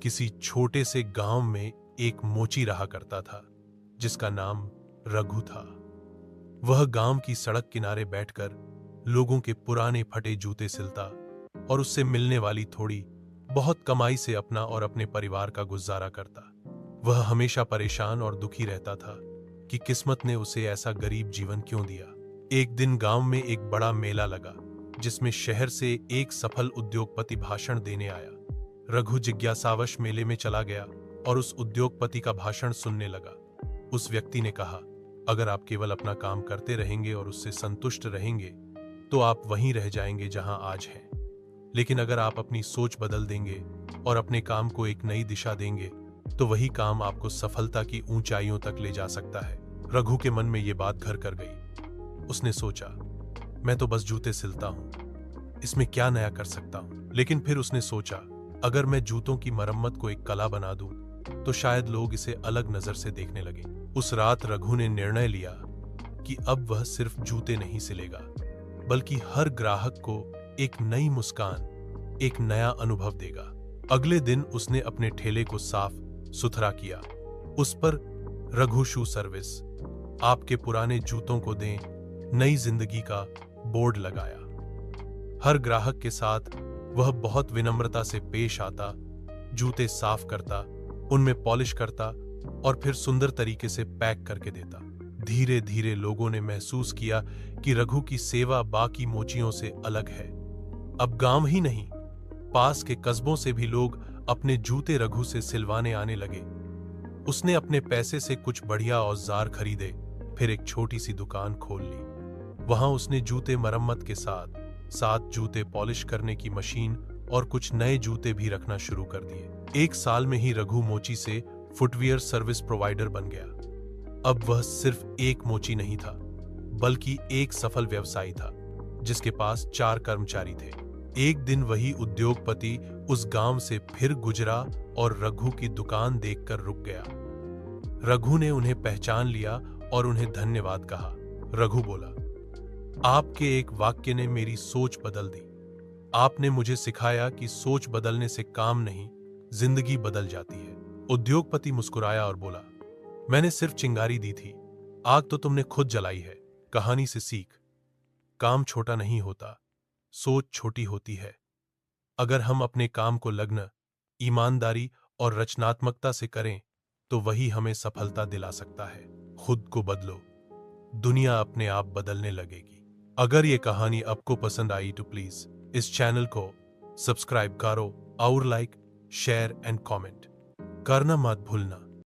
किसी छोटे से गांव में एक मोची रहा करता था जिसका नाम रघु था। वह गांव की सड़क किनारे बैठकर लोगों के पुराने फटे जूते सिलता और उससे मिलने वाली थोड़ी बहुत कमाई से अपना और अपने परिवार का गुजारा करता। वह हमेशा परेशान और दुखी रहता था कि किस्मत ने उसे ऐसा गरीब जीवन क्यों दिया। एक दिन गांव में एक बड़ा मेला लगा जिसमें शहर से एक सफल उद्योगपति भाषण देने आया। रघु जिज्ञासावश मेले में चला गया और उस उद्योगपति का भाषण सुनने लगा। उस व्यक्ति ने कहा, अगर आप केवल अपना काम करते रहेंगे और उससे संतुष्ट रहेंगे तो आप वहीं रह जाएंगे जहां आज हैं। लेकिन अगर आप अपनी सोच बदल देंगे और अपने काम को एक नई दिशा देंगे तो वही काम आपको सफलता की ऊंचाइयों तक ले जा सकता है। रघु के मन में यह बात घर कर गई। उसने सोचा, मैं तो बस जूते सिलता हूं, इसमें क्या नया कर सकता हूं। लेकिन फिर उसने सोचा, अगर मैं जूतों की मरम्मत को एक कला बना दूं तो शायद लोग इसे अलग नजर से देखने लगे। उस रात रघु ने निर्णय लिया कि अब वह सिर्फ जूते नहीं सिलेगा बल्कि हर ग्राहक को एक नई मुस्कान, एक नया अनुभव देगा। अगले दिन उसने अपने ठेले को साफ सुथरा किया। उस पर रघु शू सर्विस, आपके पुराने जूतों को दें नई जिंदगी का बोर्ड लगाया। हर ग्राहक के साथ वह बहुत विनम्रता से पेश आता, जूते साफ करता, उनमें पॉलिश करता और फिर सुंदर तरीके से पैक करके देता। धीरे धीरे लोगों ने महसूस किया कि रघु की सेवा बाकी मोचियों से अलग है। अब गांव ही नहीं, पास के कस्बों से भी लोग अपने जूते रघु से सिलवाने आने लगे। उसने अपने पैसे से कुछ बढ़िया औजार खरीदे, फिर एक छोटी सी दुकान खोल ली। वहां उसने जूते मरम्मत के साथ साथ जूते पॉलिश करने की मशीन और कुछ नए जूते भी रखना शुरू कर दिए। एक साल में ही रघु मोची से फुटवियर सर्विस प्रोवाइडर बन गया। अब वह सिर्फ एक मोची नहीं था बल्कि एक सफल व्यवसायी था जिसके पास 4 कर्मचारी थे। एक दिन वही उद्योगपति उस गांव से फिर गुजरा और रघु की दुकान देखकर रुक गया। रघु ने उन्हें पहचान लिया और उन्हें धन्यवाद कहा। रघु बोला, आपके एक वाक्य ने मेरी सोच बदल दी। आपने मुझे सिखाया कि सोच बदलने से काम नहीं, जिंदगी बदल जाती है। उद्योगपति मुस्कुराया और बोला, मैंने सिर्फ चिंगारी दी थी, आग तो तुमने खुद जलाई है। कहानी से सीख, काम छोटा नहीं होता, सोच छोटी होती है। अगर हम अपने काम को लगन, ईमानदारी और रचनात्मकता से करें तो वही हमें सफलता दिला सकता है। खुद को बदलो, दुनिया अपने आप बदलने लगेगी। अगर ये कहानी आपको पसंद आई तो प्लीज इस चैनल को सब्सक्राइब करो और लाइक, शेयर एंड कमेंट करना मत भूलना।